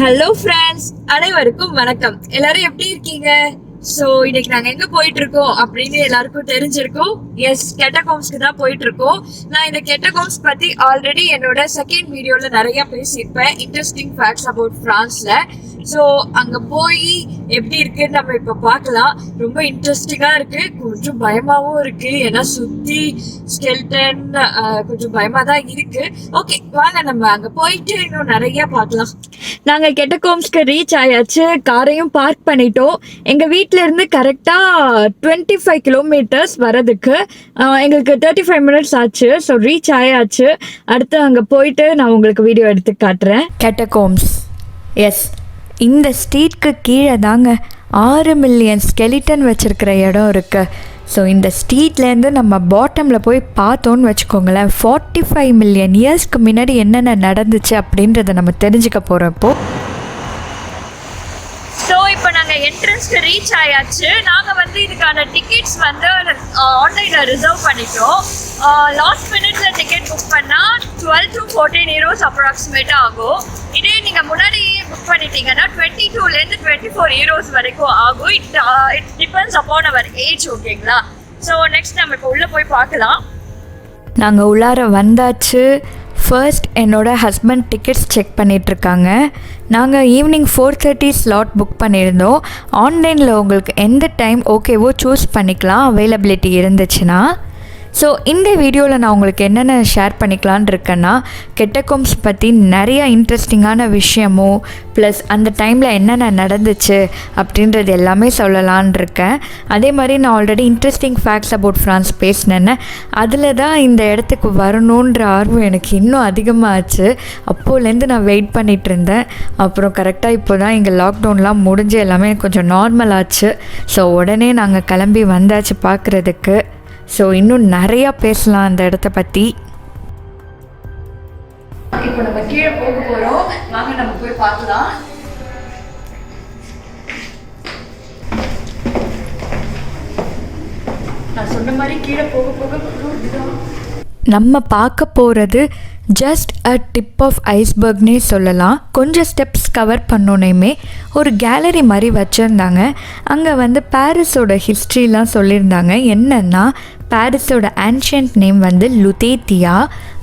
Hello friends, அனைவருக்கும் வணக்கம். எல்லாரும் எப்படி இருக்கீங்க? ஸோ இன்னைக்கு நாங்கள் எங்கே போயிட்டு இருக்கோம் அப்படின்னு எல்லாருக்கும் தெரிஞ்சிருக்கோம். எஸ், கேட்டகாம்ஸ்க்கு தான் போயிட்டு இருக்கோம். நான் இந்த கேட்டகாம்ஸ் பற்றி ஆல்ரெடி என்னோட செகண்ட் வீடியோவில் நிறைய பேசியிருப்பேன், இன்ட்ரெஸ்டிங் ஃபேக்ட்ஸ் அபவுட் ஃப்ரான்ஸில். ஸோ அங்கே போய் எப்படி இருக்குன்னு நம்ம இப்போ பார்க்கலாம். ரொம்ப இன்ட்ரெஸ்டிங்காக இருக்குது, கொஞ்சம் பயமாகவும் இருக்குது. ஏன்னா சுற்றி ஸ்கெல்டன் கொஞ்சம் பயமாக தான் இருக்குது. ஓகே, வாங்க நம்ம அங்கே போயிட்டு இன்னும் நிறைய பார்க்கலாம். நாங்கள் கேட்டகாம்ஸ்க்கு ரீச் ஆயாச்சு, காரையும் பார்க் பண்ணிட்டோம். எங்கள் வீட்டில் இருந்து கரெக்டாக 25 கிலோமீட்டர்ஸ் வரதுக்கு எங்களுக்கு 35 மினிட்ஸ் ஆச்சு. ஸோ ரீச் ஆயாச்சு. அடுத்து அங்கே போயிட்டு நான் உங்களுக்கு வீடியோ எடுத்து காட்டுறேன். கேட்டகாம்ஸ், எஸ், இந்த ஸ்ட்ரீட்க்கு கீழே தாங்க 6 மில்லியன் ஸ்கெலிட்டன் வச்சுருக்கிற இடம் இருக்குது. ஸோ இந்த ஸ்ட்ரீட்லேருந்து நம்ம பாட்டமில் போய் பார்த்தோன்னு வச்சுக்கோங்களேன், 45 மில்லியன் இயர்ஸ்க்கு முன்னாடி என்னென்ன நடந்துச்சு அப்படின்றத நம்ம தெரிஞ்சுக்க போகிறப்போ. ஸோ இப்போ நாங்கள் என்ட்ரன்ஸ்க்கு ரீச் ஆயாச்சு. நாங்கள் இதுக்கான டிக்கெட்ஸ் ஆன்லைனில் ரிசர்வ் பண்ணிட்டோம். லாஸ்ட் மினிட்ல டிக்கெட் புக் பண்ணால் 12 to 14 euros அப்ராக்சிமேட்டாக ஆகும். இதே நீங்கள் முன்னாடி புக் பண்ணிட்டீங்கன்னா 22லேருந்து 24 euros வரைக்கும் ஆகும். இட் டிபெண்ட்ஸ் அப்பான் அவர் ஏஜ். ஓகேங்களா? ஸோ நெக்ஸ்ட் நம்ம இப்போ உள்ளே போய் பார்க்கலாம். நாங்கள் உள்ளார வந்தாச்சு. ஃபர்ஸ்ட் என்னோட ஹஸ்பண்ட் டிக்கெட்ஸ் செக் பண்ணிகிட்ருக்காங்க. நாங்கள் ஈவினிங் 4:30 ஸ்லாட் புக் பண்ணியிருந்தோம். ஆன்லைனில் உங்களுக்கு எந்த டைம் ஓகேவோ சூஸ் பண்ணிக்கலாம், அவைலபிலிட்டி இருந்துச்சுன்னா. ஸோ இந்த வீடியோவில் நான் உங்களுக்கு என்னென்ன ஷேர் பண்ணிக்கலான் இருக்கேன்னா, கேட்டகாம்ஸ் பற்றி நிறையா இன்ட்ரெஸ்டிங்கான விஷயமும் ப்ளஸ் அந்த டைமில் என்னென்ன நடந்துச்சு அப்படின்றது எல்லாமே சொல்லலான் இருக்கேன். அதே மாதிரி நான் already interesting facts about France பேசினேன்னு, அதில் தான் இந்த இடத்துக்கு வரணுன்ற ஆர்வம் எனக்கு இன்னும் அதிகமாகச்சு. அப்போலேருந்து நான் வெயிட் பண்ணிகிட்டு இருந்தேன். அப்புறம் கரெக்டாக இப்போ தான் இங்கே லாக்டவுன்லாம் முடிஞ்சு எல்லாமே கொஞ்சம் நார்மல் ஆச்சு. ஸோ உடனே நாங்கள் கிளம்பி வந்தாச்சு பார்க்குறதுக்கு. ஸோ இன்னும் நிறையா பேசலாம் அந்த இடத்த பற்றி. இப்போ நம்ம கீழே போக போகிறோம், வாங்க நம்ம போய் பார்க்கலாம். நான் சொன்ன மாதிரி கீழே போக போக நம்ம பார்க்க போகிறது ஜஸ்ட் அ டிப் ஆஃப் ஐஸ்பர்க்னே சொல்லலாம். கொஞ்சம் ஸ்டெப்ஸ் கவர் பண்ணோன்னே ஒரு கேலரி மாதிரி வச்சுருந்தாங்க. அங்கே பாரிஸோட ஹிஸ்ட்ரிலாம் சொல்லியிருந்தாங்க. என்னென்னா, பாரிஸோட ஆன்ஷியன்ட் நேம் லுதேத்தியா.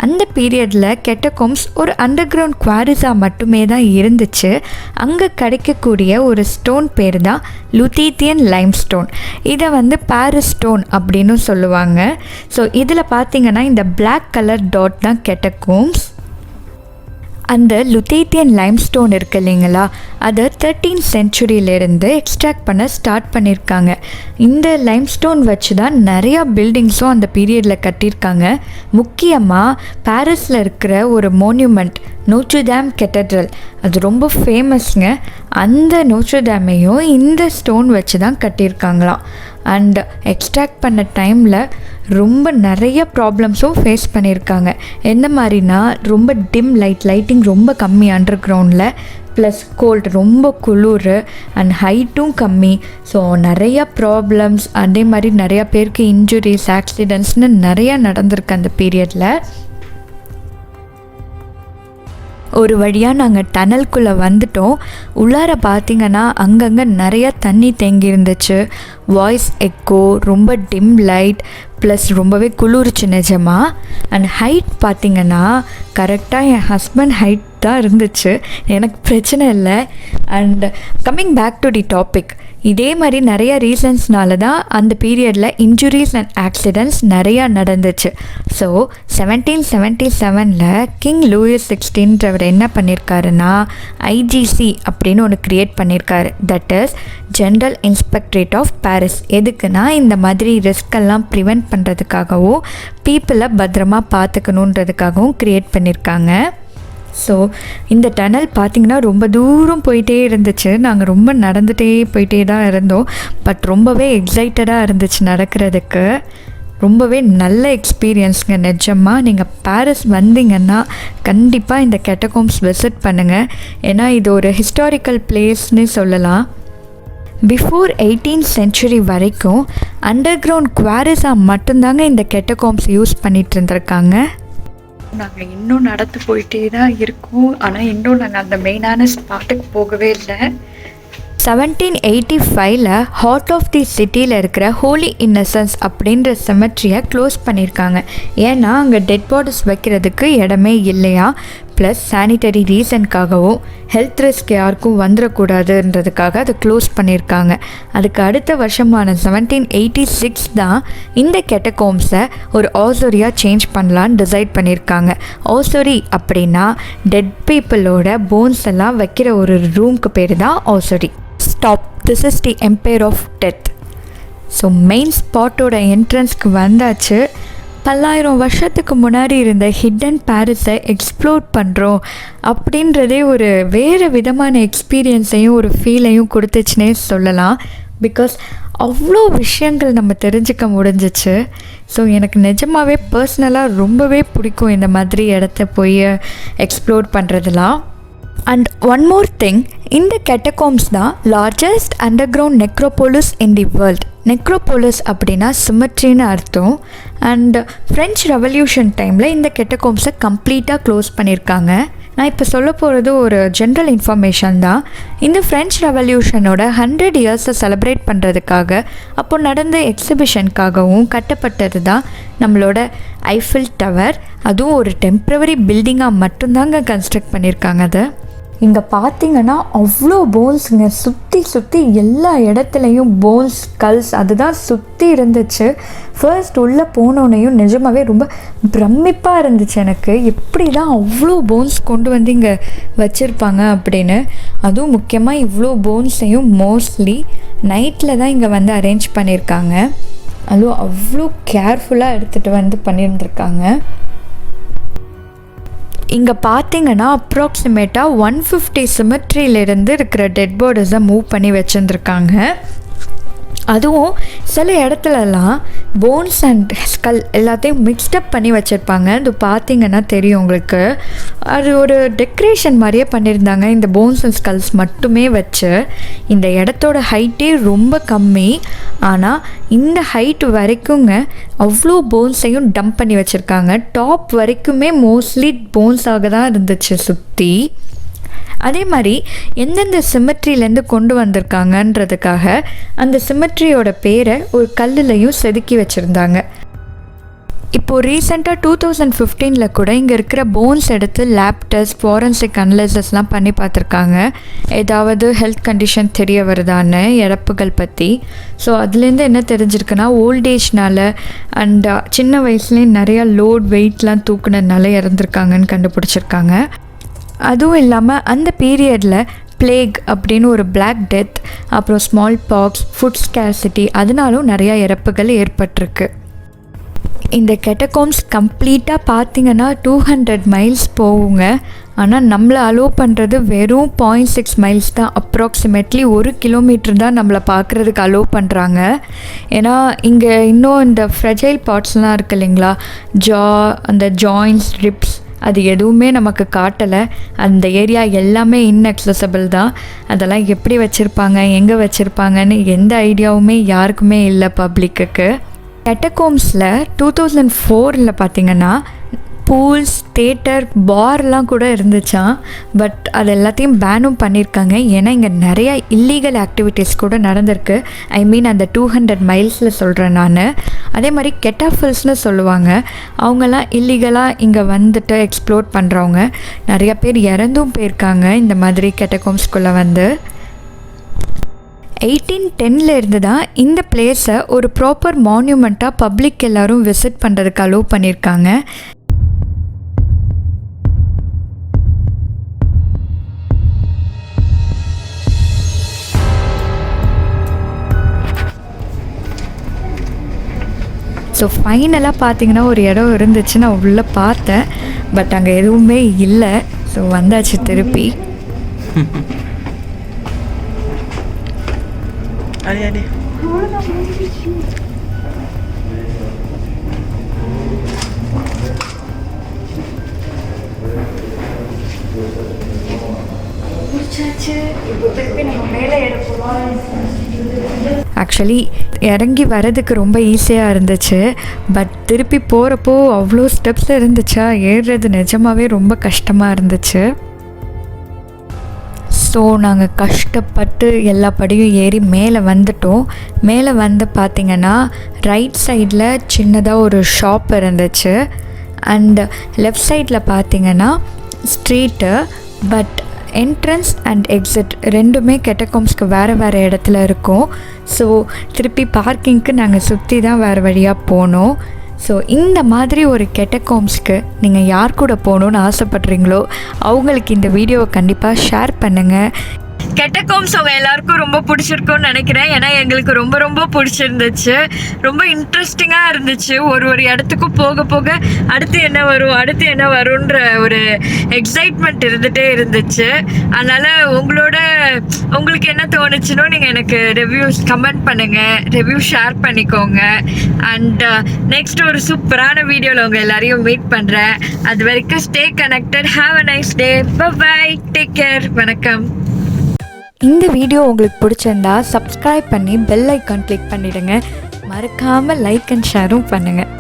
அந்த பீரியடில் கேட்டகாம்ஸ் ஒரு அண்டர் கிரவுண்ட் குவாரிஸாக மட்டுமே தான் இருந்துச்சு. அங்கே கிடைக்கக்கூடிய ஒரு ஸ்டோன் பேர் தான் லுதேத்தியன் லைம் ஸ்டோன். இதை பாரிஸ் ஸ்டோன் அப்படின்னு சொல்லுவாங்க. ஸோ இதில் பார்த்திங்கன்னா இந்த பிளாக் கலர் டாட் தான் கேட்டகாம்ஸ். அந்த லுதேத்தியன் லைம்ஸ்டோன் இருக்குது இல்லைங்களா, அதை 13th சென்ச்சுரியிலேருந்து எக்ஸ்ட்ராக்ட் பண்ண ஸ்டார்ட் பண்ணியிருக்காங்க. இந்த லைம்ஸ்டோன் வச்சு தான் நிறையா பில்டிங்ஸும் அந்த பீரியடில் கட்டியிருக்காங்க. முக்கியமாக பாரிஸில் இருக்கிற ஒரு மோன்யூமெண்ட் நோட்ரடாம் கேத்தட்ரல், அது ரொம்ப ஃபேமஸ்ங்க. அந்த நோட்ரடாமையும் இந்த ஸ்டோன் வச்சு தான் கட்டியிருக்காங்களாம். அண்ட் எக்ஸ்ட்ராக்ட் பண்ண டைமில் ரொம்ப நிறைய ப்ராப்ளம்ஸும் ஃபேஸ் பண்ணியிருக்காங்க. எந்த மாதிரினா, ரொம்ப டிம் லைட்டிங் ரொம்ப கம்மி அண்டர் கிரவுண்டில், ப்ளஸ் கோல்டு ரொம்ப குளிர் அண்ட் ஹைட்டும் கம்மி. ஸோ நிறையா ப்ராப்ளம்ஸ், அதே மாதிரி நிறையா பேருக்கு இன்ஜுரிஸ், ஆக்சிடெண்ட்ஸ்னு நிறையா நடந்திருக்கு அந்த பீரியடில். ஒரு வழியாக நாங்கள் டனல்குள்ளே வந்துட்டோம். உள்ளார பார்த்திங்கன்னா அங்கங்கே நிறையா தண்ணி தேங்கி இருந்துச்சு. வாய்ஸ் எக்கோ, ரொம்ப டிம் லைட், ப்ளஸ் ரொம்பவே குளிர்ச்சு நிஜமாக. அண்ட் ஹைட் பார்த்திங்கன்னா கரெக்டாக என் ஹஸ்பண்ட் ஹைட் தான் இருந்துச்சு, எனக்கு பிரச்சனை இல்லை. And coming back to the topic, இதே மாதிரி நிறைய ரீசன்ஸ்னால தான் அந்த பீரியடில் இன்ஜுரிஸ் அண்ட் ஆக்சிடெண்ட்ஸ் நிறையா நடந்துச்சு. ஸோ 1777 கிங் லூயிஸ் 16 என்ன பண்ணியிருக்காருன்னா, ஐஜிசி அப்படின்னு ஒன்று க்ரியேட் பண்ணியிருக்காரு. That is general inspectorate of Paris. எதுக்குன்னா, இந்த மாதிரி ரிஸ்கெல்லாம் ப்ரிவெண்ட் பண்ணுறதுக்காகவும் பீப்புளை பத்திரமா பார்த்துக்கணுன்றதுக்காகவும் க்ரியேட் பண்ணியிருக்காங்க. ஸோ இந்த டனல் பார்த்திங்கன்னா ரொம்ப தூரம் போயிட்டே இருந்துச்சு. நாங்கள் ரொம்ப நடந்துகிட்டே போயிட்டே தான் இருந்தோம். பட் ரொம்பவே எக்ஸைட்டடாக இருந்துச்சு நடக்கிறதுக்கு. ரொம்பவே நல்ல எக்ஸ்பீரியன்ஸுங்க நிஜமாக. நீங்கள் பாரிஸ் வந்தீங்கன்னா கண்டிப்பாக இந்த கேட்டகாம்ஸ் விசிட் பண்ணுங்கள். ஏன்னா இது ஒரு ஹிஸ்டாரிக்கல் பிளேஸ்ன்னு சொல்லலாம். பிஃபோர் 18th சென்ச்சுரி வரைக்கும் அண்டர் கிரவுண்ட் குவாரிஸாக மட்டும்தாங்க இந்த கேட்டகாம்ஸ் யூஸ் பண்ணிகிட்டு இருந்திருக்காங்க. நாங்கள் இன்னும் நடந்து போயிட்டே தான் இருக்கோம். ஆனால் இன்னும் நாங்கள் அந்த மெயினான ஸ்பாட்டுக்கு போகவே இல்லை. 1785 ஹார்ட் ஆஃப் தி சிட்டியில் இருக்கிற ஹோலி இன்னசென்ஸ் அப்படின்ற செமெட்ரியை க்ளோஸ் பண்ணியிருக்காங்க. ஏன்னா அங்கே டெட் பாடிஸ் வைக்கிறதுக்கு இடமே இல்லையா. ப்ளஸ் சானிட்டரி ரீசனுக்காகவும் ஹெல்த் ரிஸ்க் யாருக்கும் வந்துடக்கூடாதுன்றதுக்காக அதை க்ளோஸ் பண்ணியிருக்காங்க. அதுக்கு அடுத்த வருஷமான 1786 தான் இந்த கெட்டகோம்ஸை ஒரு ஆசோரியாக சேஞ்ச் பண்ணலான்னு டிசைட் பண்ணியிருக்காங்க. ஆசோரி அப்படின்னா டெட் பீப்புளோட போன்ஸ் எல்லாம் வைக்கிற ஒரு ரூம்க்கு பேர் தான் ossuary. Stop, this is the empireofdeath. So main ஸ்பாட்டோட என்ட்ரன்ஸ்க்கு வந்தாச்சு. 10,000 வருஷத்துக்கு முன்னாடி இருந்த ஹிடன் பாரிஸை எக்ஸ்ப்ளோர் பண்ணுறோம் அப்படின்றதே ஒரு வேறு விதமான எக்ஸ்பீரியன்ஸையும் ஒரு ஃபீலையும் கொடுத்துச்சுன்னே சொல்லலாம். பிகாஸ் அவ்வளோ விஷயங்கள் நம்ம தெரிஞ்சுக்க முடிஞ்சிச்சு. ஸோ எனக்கு நிஜமாகவே பர்சனலாக ரொம்பவே பிடிக்கும் இந்த மாதிரி இடத்த போய் எக்ஸ்ப்ளோர் பண்ணுறதுலாம். அண்ட் ஒன் மோர் திங், இந்த கெட்டகோம்ஸ் தான் largest underground necropolis in the world. Necropolis அப்படின்னா சிமெட்ரின்னு அர்த்தம். அண்ட் ஃப்ரெஞ்ச் ரெவல்யூஷன் டைமில் இந்த கெட்டகோம்ஸை கம்ப்ளீட்டாக க்ளோஸ் பண்ணியிருக்காங்க. நான் இப்போ சொல்ல போகிறது ஒரு ஜென்ரல் இன்ஃபர்மேஷன் தான். இந்த ஃப்ரெஞ்ச் ரெவல்யூஷனோட 100 இயர்ஸை செலிப்ரேட் பண்ணுறதுக்காக அப்போ நடந்த எக்ஸிபிஷனுக்காகவும் கட்டப்பட்டது தான் நம்மளோட ஐஃபில் டவர். அதுவும் ஒரு டெம்ப்ரவரி பில்டிங்காக மட்டும்தாங்க கன்ஸ்ட்ரக்ட் பண்ணியிருக்காங்க. அதை இங்கே பார்த்தீங்கன்னா அவ்வளோ போன்ஸுங்க, சுற்றி எல்லா இடத்துலையும் போன்ஸ், ஸ்கல்ஸ் அதுதான் சுற்றி இருந்துச்சு. ஃபர்ஸ்ட் உள்ளே போனோன்னையும் நிஜமாகவே ரொம்ப பிரமிப்பாக இருந்துச்சு எனக்கு. எப்படி தான் அவ்வளோ போன்ஸ் கொண்டு வந்து இங்கே வச்சுருப்பாங்க அப்படின்னு. அதுவும் முக்கியமாக இவ்வளோ போன்ஸையும் மோஸ்ட்லி நைட்டில் தான் இங்கே வந்து அரேஞ்ச் பண்ணியிருக்காங்க. அதுவும் அவ்வளோ கேர்ஃபுல்லாக எடுத்துகிட்டு வந்து பண்ணியிருந்துருக்காங்க. இங்கே பார்த்தீங்கன்னா அப்ராக்சிமேட்டாக 150 சிமெட்ரியிலேருந்து இருக்கிற டெட் பாடிஸை மூவ் பண்ணி வச்சுருந்துருக்காங்க. அதுவும் சில இடத்துலலாம் போன்ஸ் அண்ட் ஸ்கல் எல்லாத்தையும் மிக்ஸ்டப் பண்ணி வச்சுருப்பாங்க. அது பார்த்திங்கன்னா தெரியும் உங்களுக்கு. அது ஒரு டெக்கரேஷன் மாதிரியே பண்ணியிருந்தாங்க இந்த போன்ஸ் அண்ட் ஸ்கல்ஸ் மட்டுமே வச்சு. இந்த இடத்தோட ஹைட்டே ரொம்ப கம்மி. ஆனால் இந்த ஹைட் வரைக்குங்க அவ்வளோ போன்ஸையும் டம்ப் பண்ணி வச்சுருக்காங்க. டாப் வரைக்குமே மோஸ்ட்லி போன்ஸாக தான் இருந்துச்சு சுற்றி. அதே மாதிரி எந்தெந்த சிமெட்ரியிலேருந்து கொண்டு வந்திருக்காங்கன்றதுக்காக அந்த சிமெட்ரியோட பேரை ஒரு கல்லுலையும் செதுக்கி வச்சுருந்தாங்க. இப்போது ரீசெண்டாக 2015 கூட இங்கே இருக்கிற போன்ஸ் எடுத்து லேப் டெஸ்ட், ஃபாரன்சிக் அனலைசஸ்லாம் பண்ணி பார்த்துருக்காங்க. ஏதாவது ஹெல்த் கண்டிஷன் தெரிய வருதான்னு இறப்புகள் பற்றி. ஸோ அதுலேருந்து என்ன தெரிஞ்சிருக்குன்னா ஓல்டேஜ்னால் அண்ட் சின்ன வயசுலேயே நிறையா லோட் வெயிட்லாம் தூக்குனதுனால இறந்துருக்காங்கன்னு கண்டுபிடிச்சிருக்காங்க. அதுவும் இல்லாமல் அந்த பீரியடில் பிளேக் அப்படின்னு ஒரு பிளாக் டெத், அப்புறம் ஸ்மால் பாக்ஸ், ஃபுட் ஸ்கேர்சிட்டி அதனாலும் நிறையா இறப்புகள் ஏற்பட்டிருக்கு. இந்த கெட்டகோம்ஸ் கம்ப்ளீட்டாக பார்த்திங்கன்னா 200 மைல்ஸ் போகுங்க. ஆனால் நம்மளை அலோவ் பண்ணுறது வெறும் 0.6 மைல்ஸ் தான். அப்ராக்சிமேட்லி 1 கிலோமீட்டர் தான் நம்மளை பார்க்குறதுக்கு அலோவ் பண்ணுறாங்க. ஏன்னா இங்கே இன்னும் இந்த ஃப்ரெஜைல் பார்ட்ஸ்லாம் இருக்குது இல்லைங்களா, அந்த ஜாயின்ஸ், ரிப்ஸ் அது எதுவுமே நமக்கு காட்டலை. அந்த ஏரியா எல்லாமே இன்அக்சசபிள் தான். அதெல்லாம் எப்படி வச்சுருப்பாங்க, எங்கே வச்சுருப்பாங்கன்னு எந்த ஐடியாவுமே யாருக்குமே இல்லை பப்ளிக்குக்கு. கெட்டகோம்ஸில் 2004 பார்த்திங்கன்னா பூல்ஸ், தேட்டர், பார்லாம் கூட இருந்துச்சான். பட் அது எல்லாத்தையும் பேனும் பண்ணியிருக்காங்க. ஏன்னா இங்கே நிறையா இல்லீகல் ஆக்டிவிட்டீஸ் கூட நடந்திருக்கு. ஐ மீன் அந்த 200 மைல்ஸில் சொல்கிறேன் நான். அதே மாதிரி கெட்டாஃபில்ஸ்னு சொல்லுவாங்க. அவங்கெல்லாம் இல்லீகலாக இங்கே வந்துட்டு எக்ஸ்ப்ளோர் பண்ணுறவங்க. நிறையா பேர் இறந்தும் போயிருக்காங்க இந்த மாதிரி கெட்டகோம்ஸ்குள்ளே வந்து. 1810 இருந்து தான் இந்த பிளேஸை ஒரு ப்ராப்பர் மான்யூமெண்ட்டாக பப்ளிக் எல்லோரும் விசிட் பண்ணுறதுக்கு அலோவ் பண்ணியிருக்காங்க. ஸோ ஃபைனலாக பார்த்தீங்கன்னா ஒரு இடம் இருந்துச்சு, நான் உள்ளே பார்த்தேன். பட் அங்கே எதுவுமே இல்லை. ஸோ வந்தாச்சு திருப்பி. ஆக்சுவலி இறங்கி வரதுக்கு ரொம்ப ஈஸியாக இருந்துச்சு. பட் திருப்பி போகிறப்போ அவ்வளோ ஸ்டெப்ஸ் இருந்துச்சா, ஏறுறது நிஜமாகவே ரொம்ப கஷ்டமாக இருந்துச்சு. ஸோ நாங்கள் கஷ்டப்பட்டு எல்லா படியும் ஏறி மேலே வந்துட்டோம். மேலே வந்து பார்த்திங்கன்னா ரைட் சைடில் சின்னதாக ஒரு ஷாப் இருந்துச்சு. அண்ட் லெஃப்ட் சைடில் பார்த்திங்கன்னா street. But entrance and exit ரெண்டுமே கேட்டகாம்ஸ்க்கு வேறு வேறு இடத்துல இருக்கும். ஸோ திருப்பி பார்க்கிங்க்கு நாங்கள் சுற்றி தான் வேறு வழியாக போனோம். ஸோ இந்த மாதிரி ஒரு கேட்டகாம்ஸ்க்கு நீங்கள் யார் கூட போகணுன்னு ஆசைப்பட்றீங்களோ அவங்களுக்கு இந்த வீடியோவை கண்டிப்பாக ஷேர் பண்ணுங்கள். கேட்டகாம்ஸ் அவங்க எல்லாருக்கும் ரொம்ப பிடிச்சிருக்கும்னு நினைக்கிறேன். ஏன்னா எங்களுக்கு ரொம்ப ரொம்ப பிடிச்சிருந்துச்சு. ரொம்ப இன்ட்ரெஸ்டிங்காக இருந்துச்சு. ஒரு இடத்துக்கும் போக போக அடுத்து என்ன வரும்ன்ற ஒரு எக்ஸைட்மெண்ட் இருந்துகிட்டே இருந்துச்சு. அதனால் உங்களுக்கு என்ன தோணுச்சுன்னு நீங்கள் எனக்கு ரிவ்யூஸ் கமெண்ட் பண்ணுங்கள், ரிவ்யூ ஷேர் பண்ணிக்கோங்க. அண்ட் நெக்ஸ்ட் ஒரு சூப்பரான வீடியோவில் உங்கள் எல்லாரையும் மீட் பண்ணுறேன். அது வரைக்கும் stay connected. Have a nice day. Bye. Take care. வணக்கம். இந்த வீடியோ உங்களுக்கு பிடிச்சிருந்தா சப்ஸ்கிரைப் பண்ணி பெல் ஐக்கான் கிளிக் பண்ணிவிடுங்க. மறக்காமல் லைக் அண்ட் ஷேரும் பண்ணுங்கள்.